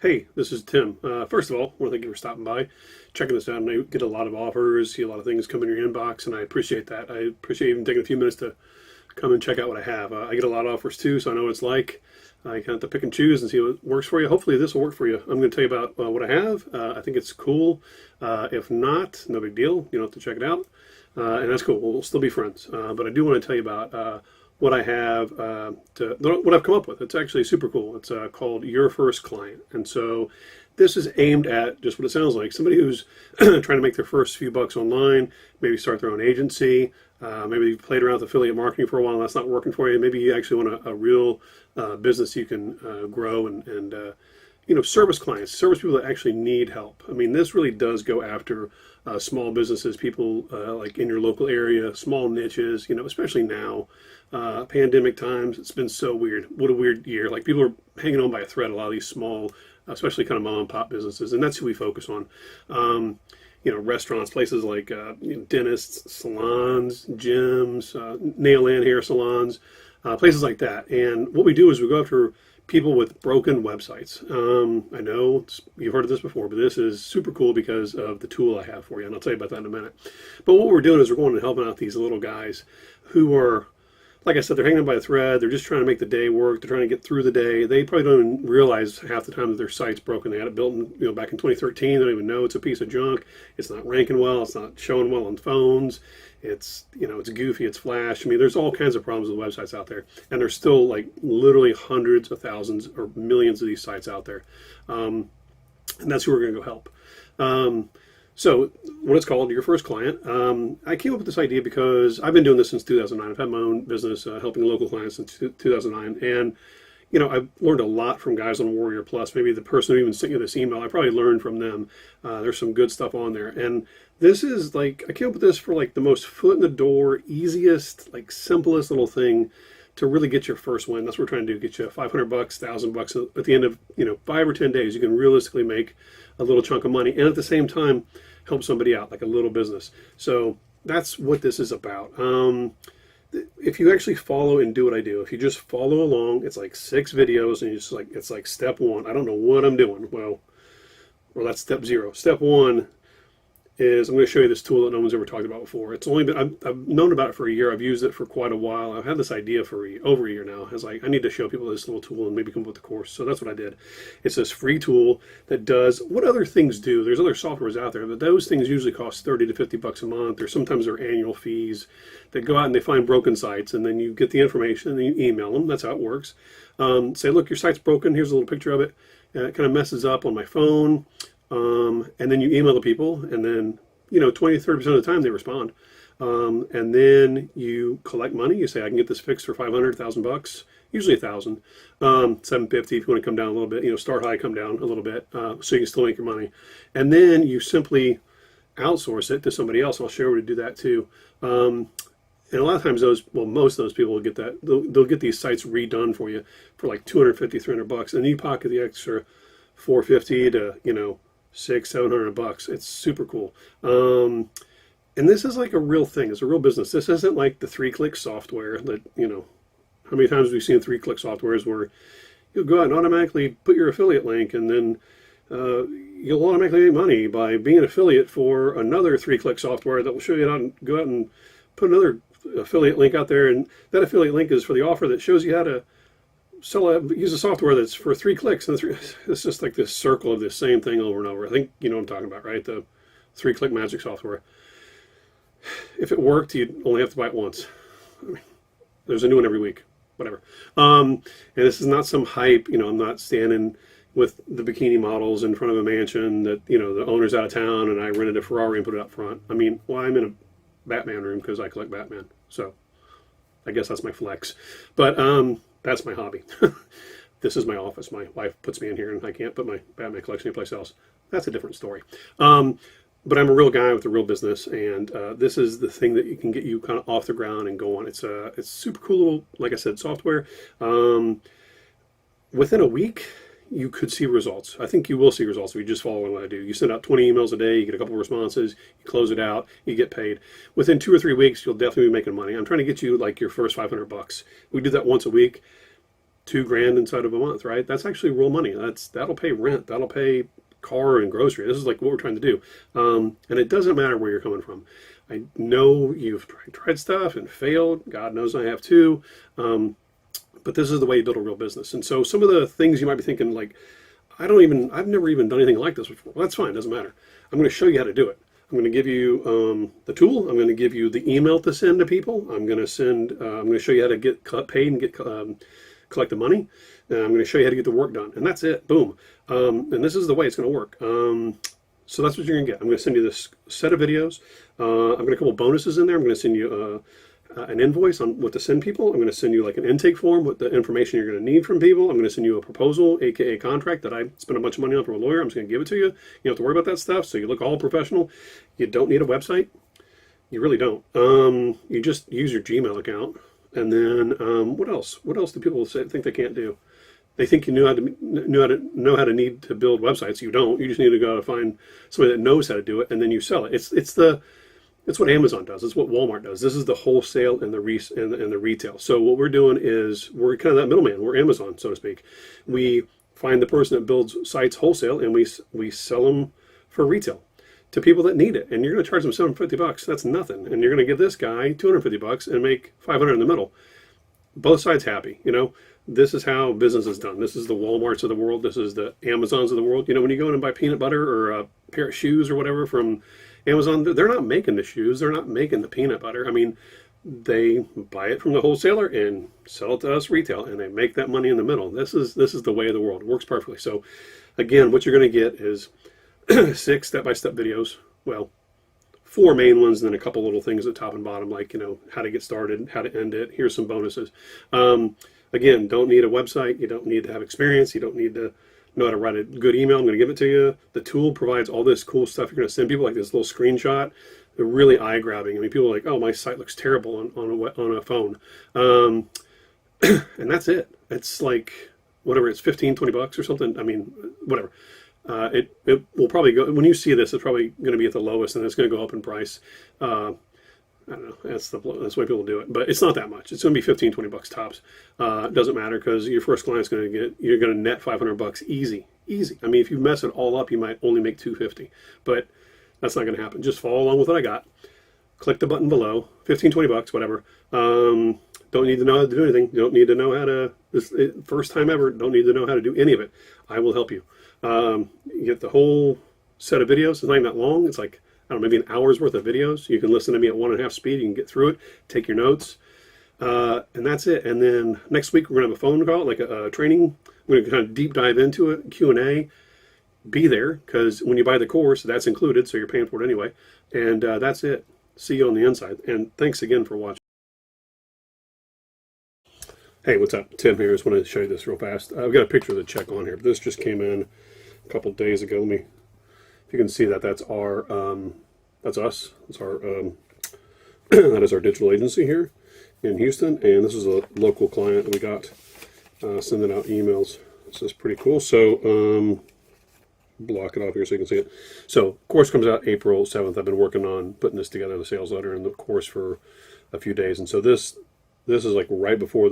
Hey, this is Tim. First of all, I want to thank you for stopping by, checking this out. And I get a lot of offers, see a lot of things come in your inbox, and I appreciate that. I appreciate even taking a few minutes to come and check out what I have. I get a lot of offers too, so I know what it's like. I kind of have to pick and choose and see what works for you. Hopefully, this will work for you. I'm going to tell you about what I have. I think it's cool. If not, no big deal. You don't have to check it out, and that's cool. We'll still be friends. But I do want to tell you about what I have what I've come up with. It's actually super cool. It's called Your First Client, and so this is aimed at just what it sounds like: somebody who's trying to make their first few bucks online, maybe start their own agency. Maybe you've played around with affiliate marketing for a while and that's not working for you. Maybe you actually want a real business you can grow and service clients, service people that actually need help. I mean, this really does go after small businesses, people like in your local area, small niches, especially now, pandemic times. It's been so weird. What a weird year. Like people are hanging on by a thread, a lot of these small, especially kind of mom and pop businesses. And that's who we focus on. Restaurants, places like dentists, salons, gyms, nail and hair salons, places like that. And what we do is we go after people with broken websites. I know you've heard of this before, but this is super cool because of the tool I have for you, and I'll tell you about that in a minute. But what we're doing is we're going and helping out these little guys who are, like I said, they're hanging by a thread. They're just trying to make the day work. They're trying to get through the day. They probably don't even realize half the time that their site's broken. They had it built back in 2013. They don't even know it's a piece of junk. It's not ranking well. It's not showing well on phones. It's goofy. It's flash. I mean, there's all kinds of problems with websites out there, and there's still like literally hundreds of thousands or millions of these sites out there, and that's who we're going to go help. So what it's called, Your First Client. I came up with this idea because I've been doing this since 2009. I've had my own business helping local clients since 2009. And, I've learned a lot from guys on Warrior Plus. Maybe the person who even sent you this email, I probably learned from them. There's some good stuff on there. And this is like, I came up with this for like the most foot in the door, easiest, like simplest little thing to really get your first win. That's what we're trying to do, get you 500 bucks, 1,000 bucks at the end of, 5 or 10 days. You can realistically make a little chunk of money and at the same time help somebody out, like a little business. So that's what this is about. If you actually follow and do what I do, if you just follow along, it's like 6 videos and it's like step 1. I don't know what I'm doing. Well, that's step 0. Step 1 is I'm going to show you this tool that no one's ever talked about before. It's only been I've known about it for a year. I've used it for quite a while. I've had this idea for over a year now. It's like I need to show people this little tool and maybe come up with a course. So that's what I did. It's this free tool that does what other things do. There's other softwares out there, but those things usually cost 30 to 50 bucks a month, or sometimes they're annual fees. They go out and they find broken sites, and then you get the information and then you email them. That's how it works. Say, look, your site's broken. Here's a little picture of it. It kind of messes up on my phone. And then you email the people, and then 20, 30% of the time they respond. And then you collect money. You say, I can get this fixed for 500,000 bucks, usually 1,000, 750 if you want to come down a little bit. Start high, come down a little bit, so you can still make your money. And then you simply outsource it to somebody else. I'll share where to do that too. And a lot of times most of those people will get that. They'll get these sites redone for you for like 250, 300 bucks, and you pocket the extra 450 to 600, 700 bucks. It's super cool. And this is like a real thing. It's a real business. This isn't like the 3-click software that, how many times have we seen 3-click softwares where you'll go out and automatically put your affiliate link, and then you'll automatically make money by being an affiliate for another 3-click software that will show you how to go out and put another affiliate link out there. And that affiliate link is for the offer that shows you how to use a software that's for 3 clicks. And it's just like this circle of the same thing over and over. I think you know what I'm talking about, right? The 3-click magic software. If it worked, you'd only have to buy it once. I mean, there's a new one every week, whatever. And this is not some hype. I'm not standing with the bikini models in front of a mansion that, the owner's out of town and I rented a Ferrari and put it up front. I mean, well, I'm in a Batman room because I collect Batman. So I guess that's my flex. But that's my hobby. This is my office. My wife puts me in here and I can't put my Batman collection anyplace else. That's a different story. But I'm a real guy with a real business, and this is the thing that can get you kind of off the ground and go on. It's super cool, like I said, software. Within a week, you could see results. I think you will see results if you just follow what I do. You send out 20 emails a day, you get a couple of responses, you close it out, you get paid. Within 2 or 3 weeks, you'll definitely be making money. I'm trying to get you like your first 500 bucks. We do that once a week. $2,000 inside of a month, right? That's actually real money. That'll pay rent. That'll pay car and grocery. This is like what we're trying to do. And it doesn't matter where you're coming from. I know you've tried stuff and failed. God knows I have too. But this is the way you build a real business. And so some of the things you might be thinking, like, I've never even done anything like this before. Well, that's fine. Doesn't matter. I'm going to show you how to do it. I'm going to give you the tool. I'm going to give you the email to send to people. I'm going to show you how to get paid and get collect the money. And I'm going to show you how to get the work done. And that's it. Boom. And this is the way it's going to work. So that's what you're going to get. I'm going to send you this set of videos. I've got a couple bonuses in there. I'm going to send you an invoice on what to send people. I'm going to send you like an intake form with the information you're going to need from people. I'm going to send you a proposal, aka contract that I spent a bunch of money on from a lawyer. I'm just going to give it to you. You don't have to worry about that stuff. So you look all professional. You don't need a website. You really don't. You just use your Gmail account. And then what else? What else do people think they can't do? They think you know how to need to build websites. You don't. You just need to go out and find somebody that knows how to do it, and then you sell it. It's what Amazon does. It's what Walmart does. This is the wholesale and the retail. So what we're doing is we're kind of that middleman. We're Amazon, so to speak. We find the person that builds sites wholesale, and we sell them for retail to people that need it. And you're going to charge them $750. That's nothing. And you're going to give this guy $250 and make $500 in the middle. Both sides happy. This is how business is done. This is the Walmarts of the world. This is the Amazons of the world. When you go in and buy peanut butter or a pair of shoes or whatever from Amazon, they're not making the shoes. They're not making the peanut butter. I mean, they buy it from the wholesaler and sell it to us retail, and they make that money in the middle. This is the way of the world. It works perfectly. So, again, what you're going to get is 6 step-by-step videos. Well, 4 main ones, and then a couple little things at top and bottom, like how to get started, how to end it. Here's some bonuses. Again, don't need a website. You don't need to have experience. You don't need to know how to write a good email. I'm going to give it to you. The tool provides all this cool stuff. You're going to send people like this little screenshot. They're really eye-grabbing. I mean, people are like, oh, my site looks terrible on a phone. And that's it. It's like, whatever, it's $15-20 or something. I mean, whatever. It will probably go, when you see this, it's probably going to be at the lowest, and it's going to go up in price. I don't know. That's the way people do it, but it's not that much. It's going to be $15-20 tops. It doesn't matter because your first client's you're going to net $500 easy. I mean, if you mess it all up, you might only make $250, but that's not going to happen. Just follow along with what I got. Click the button below. $15-20, whatever. Don't need to know how to do anything. You don't need to know how to. First time ever. Don't need to know how to do any of it. I will help you. You get the whole set of videos. It's not even that long. It's like, I don't know, maybe an hour's worth of videos. You can listen to me at 1.5 speed. You can get through it, take your notes, and that's it. And then next week we're gonna have a phone call, like a training. We're gonna kind of deep dive into it, Q&A. Be there, because when you buy the course, that's included, so you're paying for it anyway. And that's it. See you on the inside. And thanks again for watching. Hey, what's up? Tim here. Just wanted to show you this real fast. I've got a picture of the check on here. This just came in a couple days ago. If you can see that, that's that's us. That's our that is our digital agency here in Houston, and this is a local client that we got sending out emails. This is pretty cool. So block it off here so you can see it. So course comes out April 7th. I've been working on putting this together, the sales letter and the course, for a few days, and so this is like right before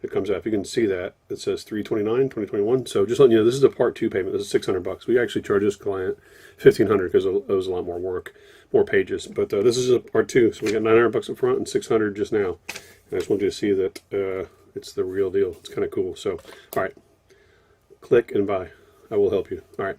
it comes out. If you can see that, it says 3/29/2021. So just letting you know, this is a part 2 payment. This is $600. We actually charge this client $1,500 because it was a lot more work, more pages. But this is a part 2. So we got $900 up front and $600 just now. And I just want you to see that it's the real deal. It's kind of cool. So, all right, click and buy. I will help you. All right.